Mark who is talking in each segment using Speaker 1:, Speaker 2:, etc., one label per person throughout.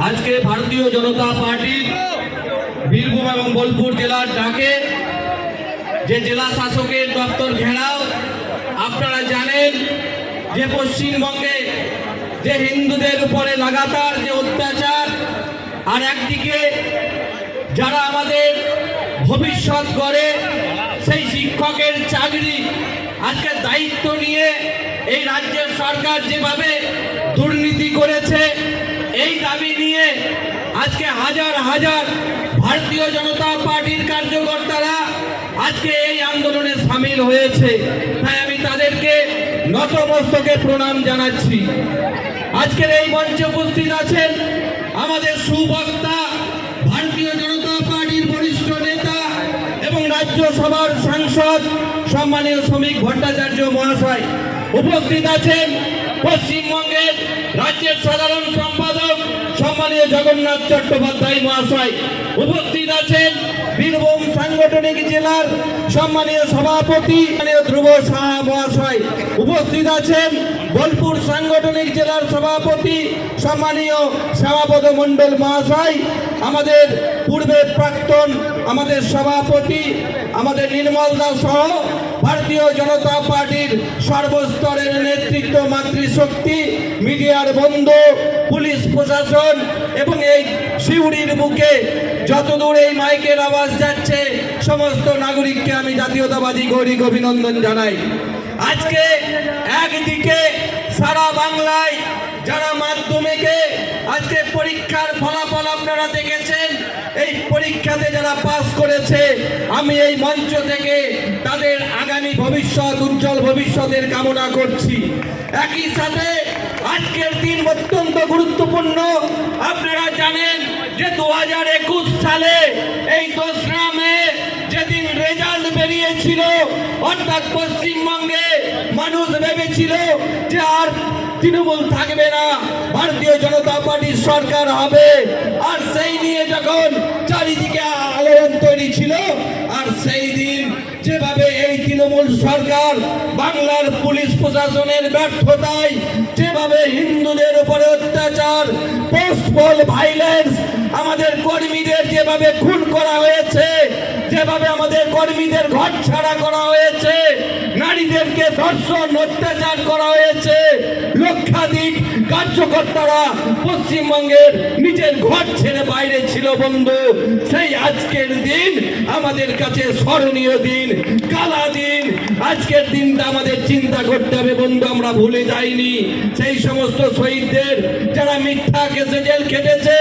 Speaker 1: আজকে ভারতীয় জনতা পার্টির বীরভূম এবং বোলপুর জেলার ডাকে যে জেলা শাসকের দপ্তর ঘেরাও, আপনারা জানেন যে পশ্চিমবঙ্গে যে হিন্দুদের উপরে লাগাতার যে অত্যাচার, আর একদিকে যারা আমাদের ভবিষ্যৎ গড়ে সেই শিক্ষকের চাকরি আজকে দায়িত্ব নিয়ে এই রাজ্যের সরকার যেভাবে দুর্নীতি করেছে, এই দাবি নিয়ে আজকে হাজার হাজার ভারতীয় জনতা পার্টির কার্যকর্তারা আজকে এই আন্দোলনে সামিল হয়েছে। তাই আমি তাদেরকে নতমস্তকে প্রণাম জানাচ্ছি। আজকের এই মঞ্চে উপস্থিত আছেন আমাদের সুবক্তা, ভারতীয় জনতা পার্টির বরিষ্ঠ নেতা এবং রাজ্যসভার সাংসদ সম্মানীয় শ্রমিক ভট্টাচার্য মহাশয়। উপস্থিত আছেন পশ্চিমবঙ্গের রাজ্যের সাধারণ সম্পাদক সম্মানীয় জগন্নাথ চট্টোপাধ্যায় মহাশয়। উপস্থিত আছেন বীরভূম সাংগঠনিক জেলার সম্মানীয় সভাপতি ধ্রুব সাহা মহাশয়। উপস্থিত আছেন বোলপুর সাংগঠনিক জেলার সভাপতি সম্মানীয় শ্যামাপদ মণ্ডল মহাশয়। আমাদের পূর্বের প্রাক্তন আমাদের সভাপতি আমাদের নির্মল দাস সহ ভারতীয় জনতা পার্টির সর্বস্তরের নেতৃত্ব, মাতৃশক্তি, মিডিয়ার বন্ধু, পুলিশ প্রশাসন এবং এই শিউড়ির বুকে যতদূর এই মাইকের আওয়াজ যাচ্ছে সমস্ত নাগরিককে আমি জাতীয়তাবাদী গৌরিক অভিনন্দন জানাই। আজকে একদিকে সারা বাংলায় যারা মাধ্যমিকে আজকে পরীক্ষার ফলাফল আপনারা দেখেছেন, এই পরীক্ষাতে যারা পাস করেছে, আমি এই মঞ্চ থেকে তাদের আগামী ভবিষ্যৎ, উজ্জ্বল ভবিষ্যতের কামনা করছি। একই সাথে আজকের দিন অত্যন্ত গুরুত্বপূর্ণ। আপনারা জানেন যে 2021 সালে এই 2রা মে যেদিন রেজাল্ট বেরিয়েছিল, অর্থাৎ পশ্চিমবঙ্গে মানুষ ভেবেছিল যে আর তৃণমূল থাকবে না, ভারতীয় জনতা পার্টির সরকার হবে। আর সেই নিয়ে যখন চারিদিকে আলোড়ন তৈরি ছিল, আর সেই দিন যেভাবে এই তৃণমূল সরকার বাংলার পুলিশ প্রশাসনের ব্যর্থতায় যেভাবে হিন্দুদের উপরে অত্যাচার, পোস্টপল ভাইলেন্স, আমাদের কর্মীদের যেভাবে খুন করা হয়েছে, যেভাবে আমাদের কর্মীদের ঘর ছাড়া করা হয়েছে, নারীদেরকে ধর্ষণ অত্যাচার করা হয়েছে, লক্ষাধিক কার্যকর্তারা পশ্চিমবঙ্গের নিজের ঘর ছেড়ে বাইরে ছিল বন্ধু। সেই আজকের দিন আমাদের কাছে স্মরণীয় দিন, কালা দিন। আজকের দিনটা আমাদের চিন্তা করতে হবে বন্ধু, আমরা ভুলে যাইনি সেই সমস্ত শহীদদের যারা মিথ্যা কেসে জেল খেটেছে,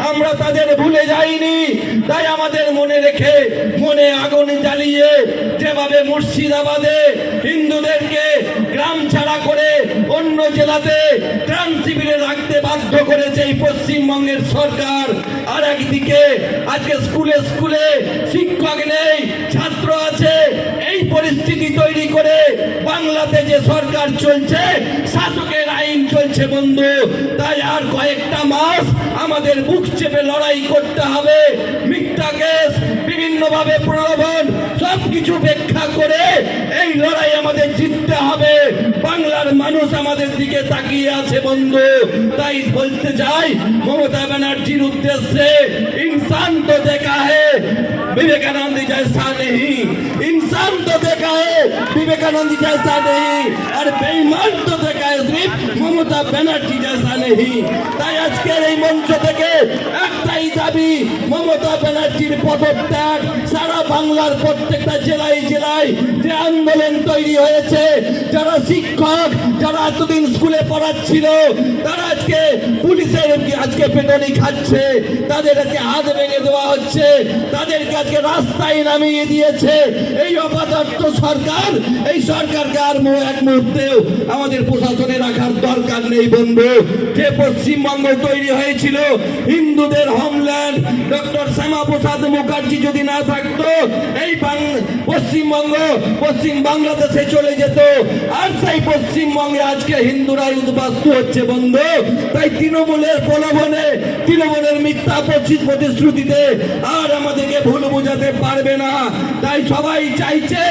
Speaker 1: আমরা তাদের ভুলে যাইনি। তাই আমাদের মনে রেখে, মনে আগুন জ্বালিয়ে যেভাবে মুর্শিদাবাদে হিন্দুদেরকে গ্রাম ছাড়া করে অন্য জেলাতে ত্রাণ শিবিরে রাখতে বাধ্য করেছে এই পশ্চিমবঙ্গের সরকার, আর একদিকে আজকে স্কুলে স্কুলে শিক্ষক নেই, ছাত্র আছে, এই পরিস্থিতি তৈরি করে বাংলাতে যে সরকার চলছে, শাসকের আইন চলছে বন্ধু। তাই আর কয়েকটা মাস আমাদের বুক চেপে লড়াই করতে হবে। মিথ্যা কেস, বিভিন্নভাবে প্রলোভন, সবকিছু ব্যাখ্যা করে এই লড়াই আমাদের জিততে হবে। বাংলার মানুষ আমাদের দিকে তাকিয়ে আছে বন্ধু। তাই বলতে চাই মমতা ব্যানার্জির উদ্দেশ্যে, इंसान तो देखा है विवेकानंद जैसा नहीं, इंसान तो देखा है विवेकानंद जैसा नहीं, और बेईमान तो देखा है सिर्फ ममता बनर्जी जैसा नहीं। তাই আজকের এই মঞ্চ থেকে একটাই দাবি, মমতা ব্যানার্জির পদত্যাগ। সারা বাংলার প্রত্যেকটা জেলায় জেলায় যে আন্দোলন তৈরি হয়েছে, যারা শিক্ষক, যারা এতদিন স্কুলে পড়াচ্ছিল, তারা আজকে পুলিশের আজকে পেটনি খাচ্ছে, তাদের আজকে হাত ভেঙে দেওয়া হচ্ছে, তাদেরকে আজকে রাস্তায় নামিয়ে দিয়েছে এই অপদার্থ সরকার। এই সরকারকে আর এক মুহূর্তেও আমাদের প্রশাসনে রাখার দরকার নেই বন্ধু। যে পশ্চিমবঙ্গ তৈরি হয়েছিল হিন্দুদের হোমল্যান্ড, ডক্টর শ্যামাপ্রসাদ মুখার্জি যদি না থাকতো, এই পশ্চিমবঙ্গ পশ্চিম বাংলাদেশে চলে যেত। আর সেই পশ্চিমবঙ্গে আজকে হিন্দুরাই উদ্বাস্তু হচ্ছে বন্ধু। তাই তৃণমূলের প্রলোভনে, তৃণমূলের মিথ্যা প্রতিশ্রুতিতে আর আমাদেরকে ভুল বোঝাতে পারবে না। তাই সবাই চাইছে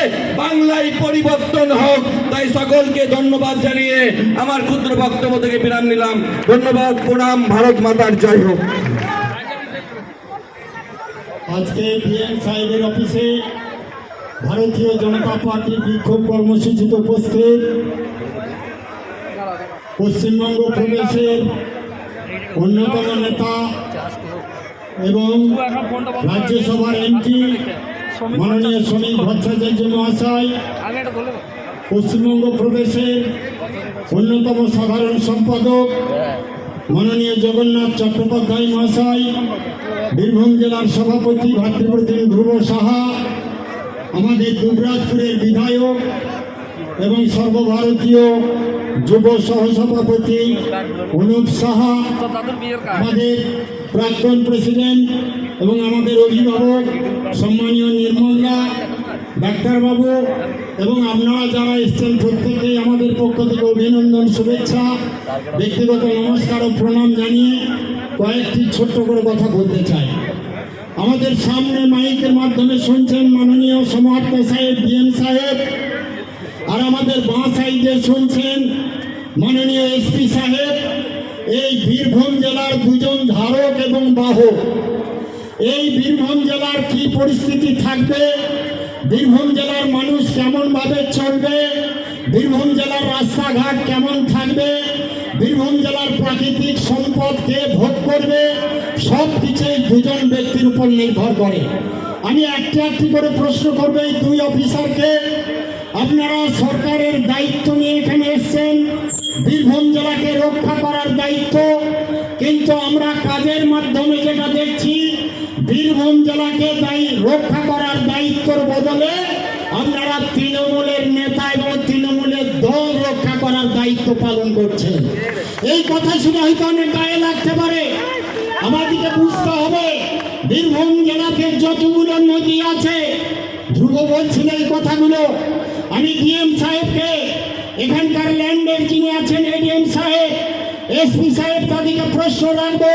Speaker 1: বাংলায় পরিবর্তন হোক। তাই সকলকে ধন্যবাদ জানিয়ে আমার আমার ক্ষুদ্র বক্তব্য থেকে বিরাম নিলাম। ধন্যবাদ, প্রণাম, ভারত মাতার জয় হোক।
Speaker 2: আজকে ডিএম সাহেবের অফিসে ভারতীয় জনতা পার্টির বিক্ষোভ কর্মসূচিতে উপস্থিত পশ্চিমবঙ্গ প্রদেশের অন্যতম নেতা এবং রাজ্যসভার এমপি মাননীয় শ্রমিক ভট্টাচার্য মহাশয়, পশ্চিমবঙ্গ প্রদেশের অন্যতম সাধারণ সম্পাদক মাননীয় জগন্নাথ চট্টোপাধ্যায় মহাশয়, বীরভূম জেলার সভাপতি ভাতৃপ্রতিম ধ্রুব সাহা, আমাদের দুবরাজপুরের বিধায়ক এবং সর্বভারতীয় যুব সহসভাপতি অনুপ সাহা, আমাদের প্রাক্তন প্রেসিডেন্ট এবং আমাদের অভিভাবক সম্মানীয় নির্মলদা, ডাক্তারবাবু এবং আপনারা যারা এসছেন প্রত্যেকেই আমাদের পক্ষ থেকে অভিনন্দন, শুভেচ্ছা, ব্যক্তিগত নমস্কার ও প্রণাম জানিয়ে কয়েকটি ছোট্ট করে কথা বলতে চাই। আমাদের সামনে মাইকের মাধ্যমে শুনছেন মাননীয় সমাহর্ত সাহেব ডিএম সাহেব, আর আমাদের বাঁ সাইডে শুনছেন মাননীয় এসপি সাহেব। এই বীরভূম জেলার দুজন ধারক এবং বাহক। এই বীরভূম জেলার কি পরিস্থিতি থাকবে, বীরভূম জেলার মানুষ কেমন ভাবে চলবে, বীরভূম জেলার রাস্তাঘাট কেমন থাকবে, বীরভূম জেলার প্রাকৃতিক সম্পদ কে ভোগ করবে, সব কিছুই দুজন ব্যক্তির উপর নির্ভর করে। আমি একটি একটি করে প্রশ্ন করবো এই দুই অফিসারকে। আপনারা সরকারের দায়িত্ব নিয়ে এখানে এসছেন, বীরভূম জেলাকে রক্ষা করার দায়িত্ব, কিন্তু আমরা কাজের মাধ্যমে যেটা দেখছি বীরভূম জেলাকে রক্ষা করার দায়িত্বের বদলে আপনারা তৃণমূলের নেতা এবং তৃণমূলের দল রক্ষা করার দায়িত্ব পালন করছেন। এই কথা শুনে হয়তো অনেক গায়ে লাগতে পারে, আমাদেরকে বুঝতে হবে বীরভূম জেলাতে যতগুলো নদী আছে, ধ্রুব বলছিল এই কথাগুলো, আমি ডিএম সাহেবকে, এখানকার ল্যান্ডের যিনি আছেন এডিএম সাহেব, এসপি সাহেব, তাদেরকে প্রশ্ন রাখবো,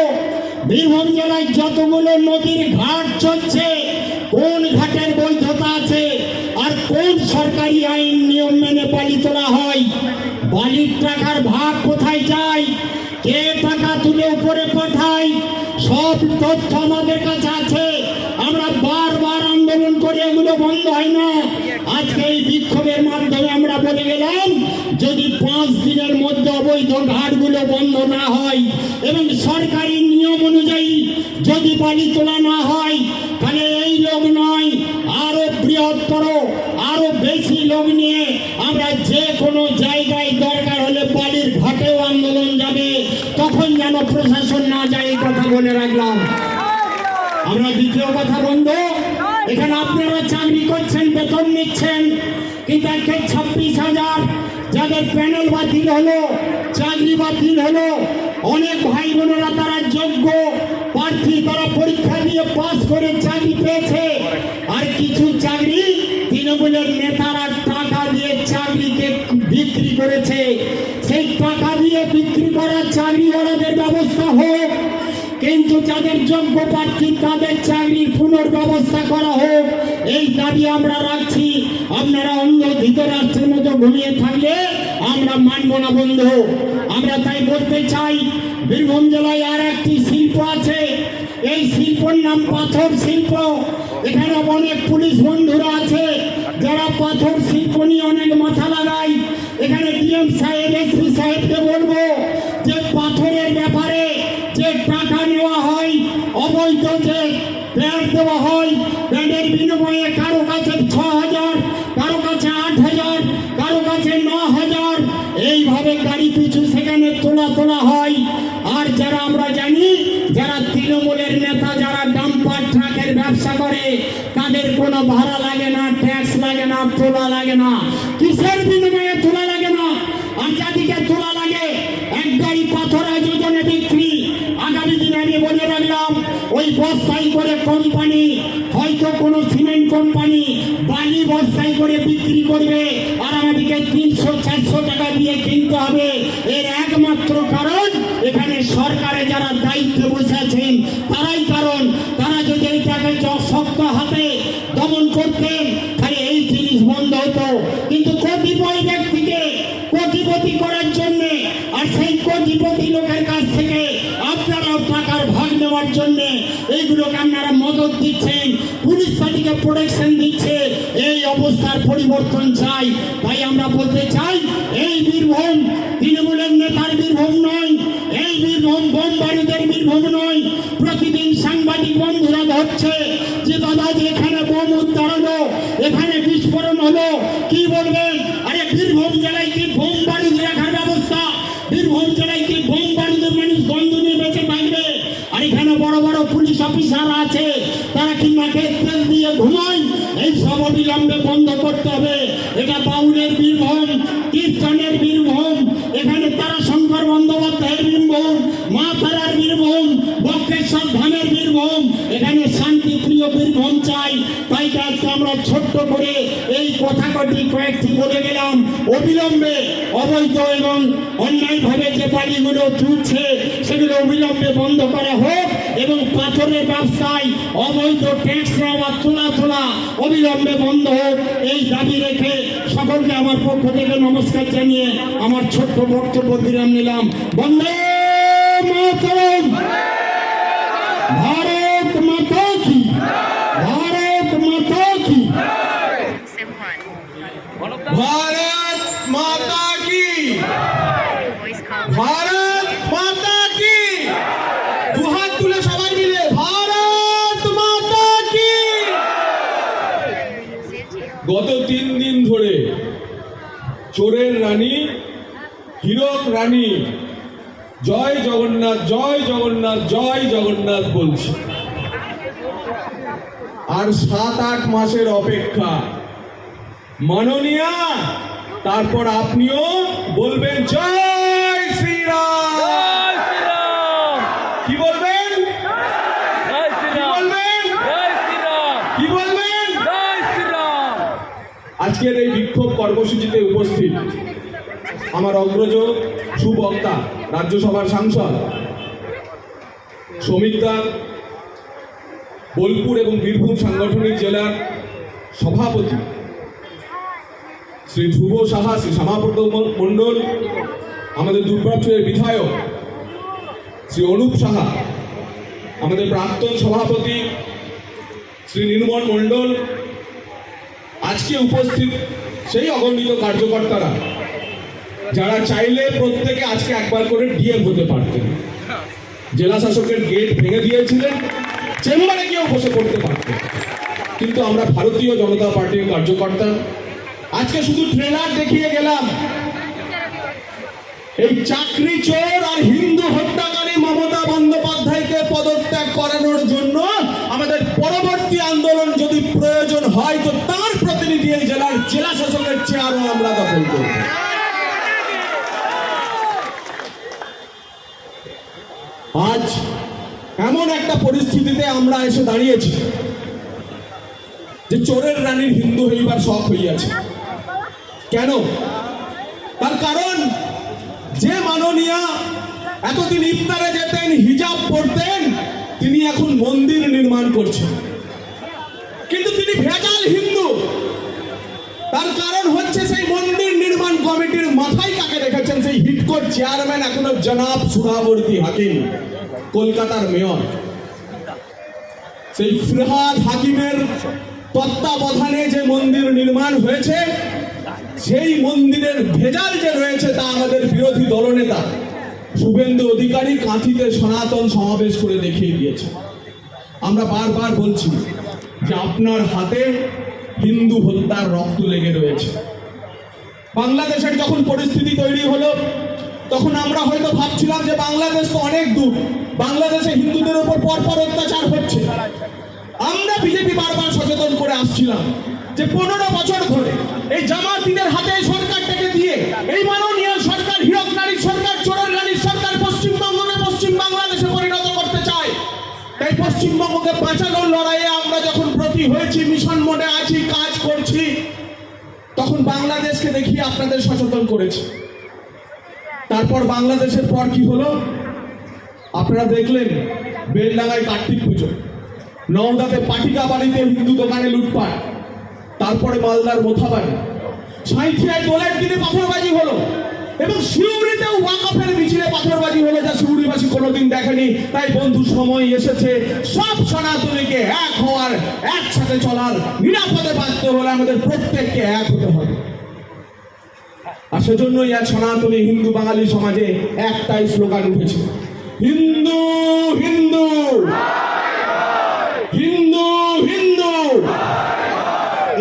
Speaker 2: বীরভূম জেলায় যতগুলো নদীর ঘাট চলছে কোন ঘাটের বৈধতা আছে আর কোন সরকারি আইন নিয়ম মেনে বালি তোলা হয়, বালির টাকার ভাগ কোথায় যায়, কে টাকা তুলে উপরে পাঠায়, সব তথ্য আমাদের কাছে আছে। আমরা বারবার আন্দোলন করে এগুলো বন্ধ হয় না। আজকে এই বিক্ষোভের মাধ্যমে আমরা বলে গেলাম যদি 5 দিনের মধ্যে অবৈধ ঘাটগুলো বন্ধ না হয় এবং সরকারি নিয়ম অনুযায়ী যদি বালি তোলা না হয়, তাহলে এই লোক নয়, আরো বৃহত্তর আরো বেশি লোক নিয়ে আমরা যে কোনো জায়গায় দরকার হলে বালির ঘাটেও আন্দোলন যাবে। তখন যেন প্রশাসন না যায়, এই কথা বলে রাখলাম। আমরা দ্বিতীয় কথা বন্ধু, এখানে আপনারা চাকরি করছেন, বেতন নিচ্ছেন, কিন্তু 26,000 যাদের প্যানেল বাতিল হলো, চাকরি বাতিল হলো, অনেক ভাই বোনেরা তারা যোগ্য প্রার্থী, তারা পরীক্ষা দিয়ে পাস করে চাকরি পেয়েছে, আর কিছু চাকরি তৃণমূলের নেতারা টাকা দিয়ে চাকরিকে বিক্রি করেছে। সেই টাকা দিয়ে বিক্রি করা চাকরিওয়ালাদের ব্যবস্থা হোক, কিন্তু যাদের যোগ্য প্রার্থী তাদের চাকরির পুনর্ব্যবস্থা করা হোক, এই দাবি আমরা রাখছি। আপনারা অন্য ধৃতরাষ্ট্রের মতো ঘুমিয়ে থাকলে আমরা মানব না বন্ধু। আমরা তাই বলতে চাই বীরভূম জেলায় আর একটি শিল্প আছে, এই শিল্পের নাম পাথর শিল্প। এখানে অনেক পুলিশ বন্ধুরা আছে যারা পাথর শিল্প নিয়ে অনেক মাথা লাগায়। এখানে ডিএম সাহেব, এসপি সাহেবকে বলবো যে পাথরের ব্যাপারে যে টাকা নেওয়া হয়, অবৈধ যে প্যাড দেওয়া হয়, প্যাডের বিনিময়ে কারো কাছে 6,000, কারো কাছে 8,000, কারো কাছে 9,000, এইভাবে গাড়ি পিছু সেখানে তোলা হয়। আর যারা আমরা জানি যারা তৃণমূলের নেতা, যারা ডাম্পার ট্রাকের ব্যবসা করে, তাদের কোনো ভাড়া লাগে না, ট্যাক্স লাগে না, তোলা লাগে না। কিসের বিনিময়ে তোলা লাগে না? আর যাদিকে তোলা লাগে, এক গাড়ি পাথর যোজনে বিক্রি। আগামী দিনে আমি বলে রাখলাম, ওই বস্তায় করে কোম্পানি, হয়তো কোনো সিমেন্ট কোম্পানি বালি বস্তায় করে বিক্রি করবে, আর আমাদেরকে 300-400 টাকা দিয়ে কিনতে হবে। এর একমাত্র কারণ এখানে সরকারে যারা দায়িত্বে বসে আছেন তারাই কারণ। তারা যদি এইটাকে শক্ত হাতে দমন করতেন তাহলে এই জিনিস বন্ধ হতো। কিন্তু কতিপয় ব্যক্তিকে কোটিপতি করার জন্য অধিকার ভাগ নেওয়ার জন্য এইগুলোকে আপনারা মদত দিচ্ছেন, পুলিশ পার্টিকে প্রোটেকশন দিচ্ছে। এই অবস্থার পরিবর্তন চাই। তাই আমরা বলতে চাই, এই বীরভূম তৃণমূলের নেতার বীরভূম নয়, এই বীরভূম বোম বারুদের বীরভূম নয়। প্রতিদিন সাংবাদিক বন্ধুরা ধরছে যে দাদা যে এখানে বোম উদ্ধার হলো, এখানে বিস্ফোরণ হলো, কি বলবেন? আরে বীরভূম জেলায় কি বোম বারুদ রাখার ব্যবস্থা? বীরভূম জেলায় কি বোম বারুদের মানুষ গন্ধ নিয়ে বেঁচে থাকবে? আর এখানে বড় বড় পুলিশ অফিসার আছে, তারা কি নাকে তেল দিয়ে ঘুমায়? এই সব অবিলম্বে বন্ধ করতে হবে। এটা বাউলের বীরভূম, কীর্তনের বীরভূম, এখানে তারাশঙ্কর বন্দ্যোপাধ্যায়ের বীরভূম, মা তারার বীরভূম, বক্রেশ্বর ধামের বীরভূম। এখানে শান্তিপ্রিয় বীরভূম চাই। তাই আজকে আমরা ছোট্ট করে এই কথা কয়েকটি বলে গেলাম। অবিলম্বে অবৈধ এবং অন্যায়ভাবে যে বাড়িগুলো চলছে সেগুলো অবিলম্বে বন্ধ করা হোক, এবং পাথরের ব্যবসায় অবৈধ ট্যাক্স নেওয়া তোলা অবিলম্বে বন্ধ হোক, এই দাবি রেখে সকলকে আমার পক্ষ থেকে নমস্কার জানিয়ে আমার ছোট্ট বক্তব্য বিরাম নিলাম। বন্দে মাতরম। ভারত মাতা কি, ভারত মাতা কি,
Speaker 1: ভারত মাতা কি, ভারত মাতা কি। দুহাত তুলে সবাই মিলে ভারত মাতা কি। গত 3 দিন ধরে চোরের রানী, হীরক রানী জয় জগন্নাথ, জয় জগন্নাথ, জয় জগন্নাথ বলছে। আর 7-8 মাসের অপেক্ষা। মাননীয়া, তারপর আপনিও বলবেন জয় শ্রীরাম। কি বলবেন? কি বলবেন? কি বলবেন? আজকের এই বিক্ষোভ কর্মসূচিতে উপস্থিত আমার অগ্রজ সুবক্তা, রাজ্যসভার সাংসদ শ্রমিক দা, বোলপুর এবং বীরভূম সাংগঠনিক জেলার সভাপতি শ্রী ধ্রুব সাহা, শ্রী শ্যামাপদ মণ্ডল, আমাদের দুর্গাপুরের বিধায়ক শ্রী অনুপ সাহা, আমাদের প্রাক্তন সভাপতি শ্রী নির্মল মণ্ডল, আজকে উপস্থিত সেই অগণিত কার্যকর্তারা যারা চাইলে প্রত্যেকে আজকে একবার করে ডিএম হতে পারতেন। জেলা শাসকের গেট ভেঙে দিয়েছিলেন, চেম্বারে গিয়েও বসে পড়তে পারতেন। কিন্তু আমরা ভারতীয় জনতা পার্টির কার্যকর্তা আজকে শুধু ট্রেলার দেখিয়ে গেলাম। এই চাকরি চোর আর হিন্দু হত্যাকারী মমতা বন্দ্যোপাধ্যায়কে পদত্যাগ করানোর জন্য আমাদের পরবর্তী আন্দোলন যদি প্রয়োজন হয়, তো তার প্রতিনিধি এই জেলার জেলা শাসকের চেয়ারও আমরা দখল করব। আজ এমন একটা পরিস্থিতিতে আমরা এসে দাঁড়িয়েছি যে চোরের রানীর হিন্দু হইবার শখ হইয়াছে। কেন? তার কারণ যে মাননীয়া এতদিন ইফতারে যেতেন, হিজাব পরতেন, তিনি এখন মন্দির নির্মাণ করছেন, কিন্তু তিনি ভেজাল হিন্দু। তার কারণ হচ্ছে সেই মন্দির নির্মাণ কমিটির মাথায় কাকে রেখেছেন? সেই হিটকোর চেয়ারম্যান এখনো জনাব সুরাবর্তী হাকিম, কলকাতার মেয়র। সেই ফিরহাদ হাকিমের তত্ত্বাবধানে যে মন্দির নির্মাণ হয়েছে, সেই মন্দিরের ভেজাল যে রয়েছে তা আমাদের বিরোধী দলনেতা শুভেন্দু অধিকারী কাঁথিতে সনাতন সমাবেশ করে দেখিয়ে দিয়েছে। আমরা বারবার বলছি যে আপনার হাতে হিন্দু হত্যার রক্ত লেগে রয়েছে। বাংলাদেশের যখন পরিস্থিতি তৈরি হলো, তখন আমরা হয়তো ভাবছিলাম যে বাংলাদেশ তো অনেক দূর, বাংলাদেশে হিন্দুদের উপর পরপর অত্যাচার হচ্ছে। আমরা বিজেপি বারবার সচেতন করে আসছিলাম যে 15 বছর ধরে এই জামাতিদের হাতে সরকারটাকে দিয়ে এই মাননীয় সরকার, হীরক রানীর সরকার, চোরের রানীর সরকার পশ্চিমবঙ্গকে পশ্চিম বাংলাদেশে পরিণত করতে চায়। তাই পশ্চিমবঙ্গকে বাঁচানোর লড়াইয়ে আমরা যখন ব্রতী হয়েছি, মিশন মোডে আছি, কাজ করছি, তখন বাংলাদেশকে দেখিয়ে আপনাদের সচেতন করেছি। তারপর বাংলাদেশের পর কি হলো আপনারা দেখলেন। বেলডাঙ্গায় কার্তিক পুজো, নওদাতে পাটিকা বাড়িতে হিন্দু দোকানে লুটপাট, তারপরে মালদার মোথাবাড়ি, সাঁইথিয়ায় দোলের দিনে পাথরবাজি হলো,
Speaker 3: এবং সিউড়িতেও ওয়াকফের মিছিলে পাথরবাজি হলো, যা সিউড়িবাসী কোনোদিন দেখেনি। তাই বন্ধু, সময় এসেছে সব সনাতনীকে এক হওয়ার, একসাথে চলার, নিরাপদে বাঁচতে হলে আমাদের প্রত্যেককে এক হতে হবে। আর সেজন্যই আজ সনাতনী হিন্দু বাঙালি সমাজে একটাই স্লোগান উঠেছে, হিন্দু হিন্দু হিন্দু হিন্দু।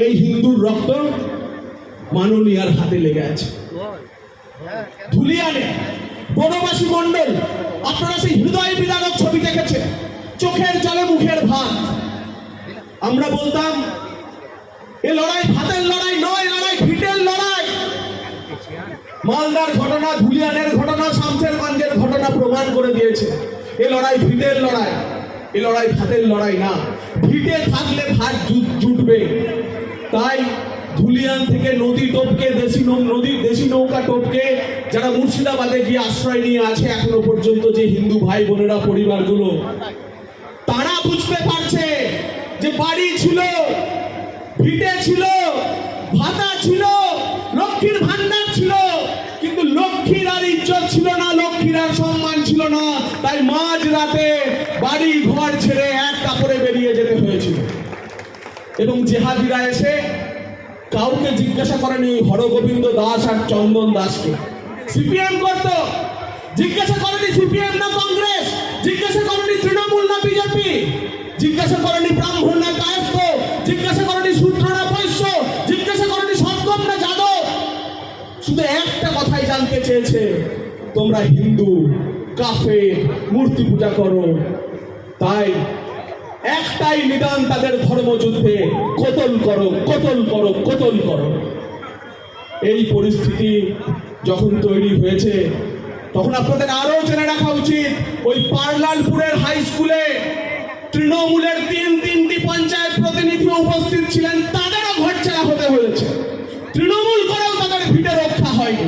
Speaker 3: এই হিন্দুর রক্ত মাননীয়ার হাতে লেগে আছে। ধুলিয়ানে বনবাসী মণ্ডল, আপনারা সেই হৃদয় বিদারক ছবি দেখেছে, চোখের জলে মুখের ভাত। আমরা বলতাম এ লড়াই ভাতের লড়াই নয়, লড়াই ভিটের লড়াই। মালদার ঘটনা, ধুলিয়ানের ঘটনা, শামশেরগঞ্জের ঘটনা প্রমাণ করে দিয়েছে এ লড়াই ভিটের লড়াই, এ লড়াই ভাতের লড়াই না। ভিটে থাকলে ভাত জুটবে। তাই ধুলিয়ান থেকে নদী টপকে, দেশি নৌকা টপকে যারা মুর্শিদাবাদে গিয়ে আশ্রয় নিয়ে আছে এখনো পর্যন্ত, যে হিন্দু ভাই বোনেরা, পরিবারগুলো, তারা বুঝতে পারছে যে বাড়ি ছিল, ভিটে ছিল, ভাতা ছিল, লক্ষ্মীর ভান্ডার ছিল, কিন্তু লক্ষ্মীর আর ইজ্জত ছিল না, লক্ষ্মীর আর সম্মান ছিল না। তাই মাঝ রাতে বাড়ি ঘর ছেড়ে এক কাপড়ে বেরিয়ে যেতে হয়েছিল। এবং জেহাদিরা এসে কাউকে জিজ্ঞাসা করেনি হরগোবিন্দ দাস আর চন্দন দাসকে। সিপিএম করতো, জিজ্ঞাসা করেনি সিপিএম না কংগ্রেস, জিজ্ঞাসা করেনি তৃণমূল না বিজেপি, জিজ্ঞাসা করেনি ব্রাহ্মণ না কায়স্থ, জিজ্ঞাসা করেনি শূদ্র না বৈশ্য, জিজ্ঞাসা করেনি সৎগম না যাদব। শুধু একটা কথাই জানতে চেয়েছে, তোমরা হিন্দু, কাফের, মূর্তি পূজা করো। তাই একটাই নিদান তাদের ধর্মযুদ্ধে, কতল করো, কতল করো, কতল করো। এই পরিস্থিতি যখন তৈরি হয়েছে, তখন আপনাদের আরো জেনে রাখা উচিত, ওই পার্লালপুরের হাই স্কুলে তৃণমূলের তিনটি পঞ্চায়েত প্রতিনিধি উপস্থিত ছিলেন, তাদেরও ঘরছাড়া হতে হয়েছে। তৃণমূল করেও তাদের ভিটে রক্ষা হয়নি।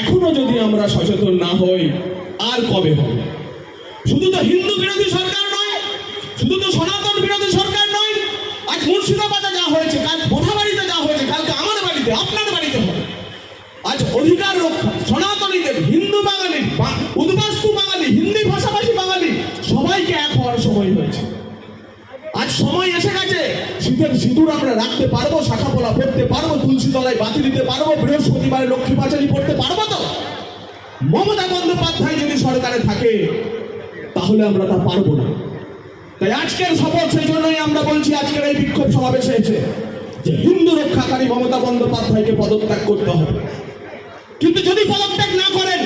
Speaker 3: এখনো যদি আমরা সচেতন না হই, আর কবে হবে? শুধু তো হিন্দু বিরোধী সরকার নয়, শুধু তো সনাতন বিরোধী সরকার নয়। আজ মুর্শিদাবাদে যা হয়েছে, কাল বোধাবাড়িতে যা হয়েছে, কালকে আমার বাড়িতে, আপনার বাড়িতে হবে। আজ অধিকার রক্ষা, সনাতনীদের, হিন্দু বাঙালি, উদ্বাস্তু বাঙালি, হিন্দি ভাষাভাষী বাঙালি, সবাইকে এক হওয়ার সময় হয়েছে। আজ সময় এসে গেছে, শীতের সিঁদুর আমরা রাখতে পারবো, শাখা পোলা পড়তে পারবো, তুলসী তলায় বাতি দিতে পারবো, বৃহস্পতিবারে লক্ষ্মী পাঁচালি পড়তে পারবো তো? মমতা বন্দ্যোপাধ্যায় যদি সরকারে থাকে তাহলে আমরা তা পারবো না। তাই আজকের শপথ, সেই জন্যই আমরা বলছি আজকের এই বিক্ষোভ সমাবেশে এসে, যে হিন্দু রক্ষাকারী মমতা বন্দ্যোপাধ্যায়কে পদত্যাগ করতে হবে। কিন্তু যদি পদত্যাগ না করেন,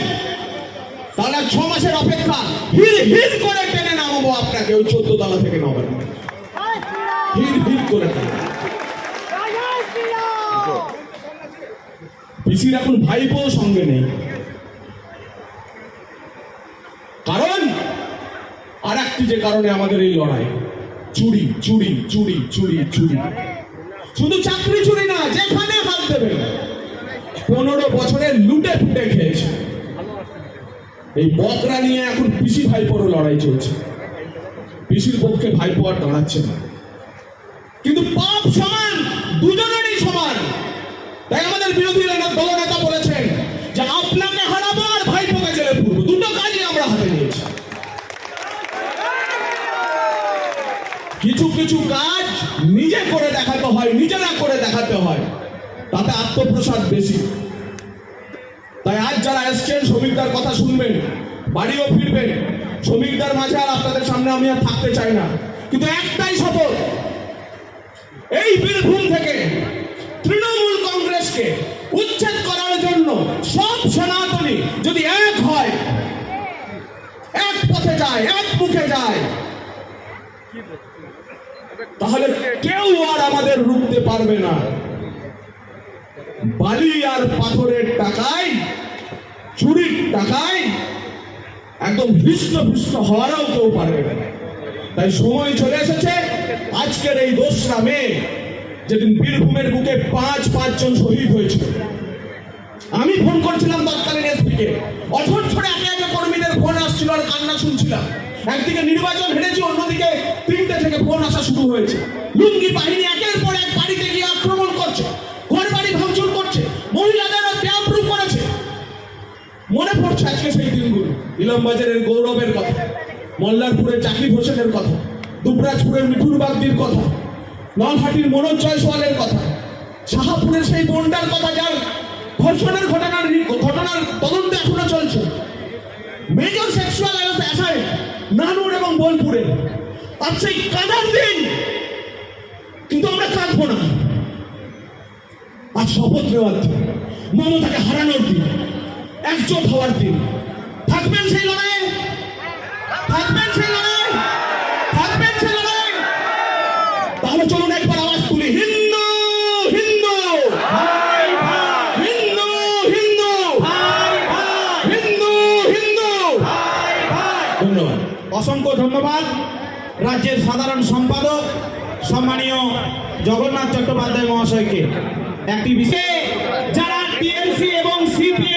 Speaker 3: তাহলে 6 মাসের অপেক্ষা, হির হির করে টেনে নামাবো আপনাকে ওই 14 তলা থেকে নামাবো, হির হির করে টেনে। পিসির এখন ভাইপো সঙ্গে নেই, কারণ আর একটি যে কারণে আমাদের এই লড়াই, চুরি চুরি চুরি চুরি চুরি। শুধু চাকরি চুরি না, যেখানে হাত দেবে। 15 বছরে লুটে ফুটে খেয়েছে। এই বকরা নিয়ে এখন পিসি ভাইপোরও লড়াই চলছে। পিসির পক্ষে ভাইপো আর দাঁড়াচ্ছে না, কিন্তু পাপ সমান, দুজনেরই সমান। তাই আমাদের বিরোধী দলনেতা বলেছেন যে আপনাকে হারাবো আর ভাইপোকে জেলে পুরবো, দুটো কাজই আমরা হাতে নিয়েছি। কিছু কিছু কাজ নিজে করে দেখাতে হয়, নিজেরা করে দেখাতে হয়, তাতে আত্মপ্রসাদ বেশি। তাই আজ যারা এসছেন, শ্রমিকদের কথা শুনবেন, বাড়িও ফিরবেন। শ্রমিকদের মাঝে আর আপনাদের সামনে আমি আর থাকতে চাই না, কিন্তু একটাই শপথ, এই বীরভূম থেকে তৃণমূল কংগ্রেসকে উচ্ছেদ করার জন্য সব সনাতনী যদি এক হয়, এক পথে যায়, এক মুখে যায়, তাহলে কেউ আর আমাদের রুখতে পারবে না। বালি আর পাথরের টাকায়, চুরির টাকায় একদম ভীষ্ম হওয়ারও কেউ পারবে না। তাই সময় চলে এসেছে, আজকের এই 2রা মে, যেদিন বীরভূমের বুকে 5 জন শহীদ হয়েছিল। আমি ফোন করছিলাম তৎকালীন এসপিকে, অঠর ছড়ে একে একে কর্মীদের ফোন আসছিল আর কান্না শুনছিলাম। একদিকে নির্বাচন হেরেছি, অন্যদিকে 3টে থেকে ফোন আসা শুরু হয়েছে। লুঙ্গি বাহিনী একের পর এক বাড়িতে গিয়ে আক্রমণ করছে, ঘর বাড়ি ভাঙচুর করছে, মহিলাদের ব্যাপরূপ মনে পড়ছে আজকে সেই দিনগুলো। ইলামবাজারের গৌরবের কথা, মল্লারপুরের জাকির হোসেনের কথা, দুবরাজপুরের মিঠুর বাগদির কথা, নলহাটির মনোজ জয়সওয়ালের কথা, শাহাপুরের সেই বোনটার কথা যার ধর্ষণের ঘটনার তদন্ত এখনো চলছে, মেজর সেক্সুয়াল অ্যাসাল্ট নানুর এবং বোলপুরে। আর সেই কাঁদার দিন, কিন্তু আমরা কাঁদবো না। আজ শপথ নেওয়ার দিন, মমতাকে হারানোর দিন, একজোট হওয়ার দিন। থাকবেন সেই লড়াই, থাকবেন সেই লড়াই, থাকবেন সেই লড়াই। তাহলে চলুন একবার আওয়াজ তুলি, হিন্দু হিন্দু হিন্দু হিন্দু হিন্দু হিন্দু। ধন্যবাদ, অসংখ্য ধন্যবাদ রাজ্যের সাধারণ সম্পাদক সম্মানীয় জগন্নাথ চট্টোপাধ্যায় মহাশয়কে। একটি বিশেষ যারা টিএমসি এবং সিপিএম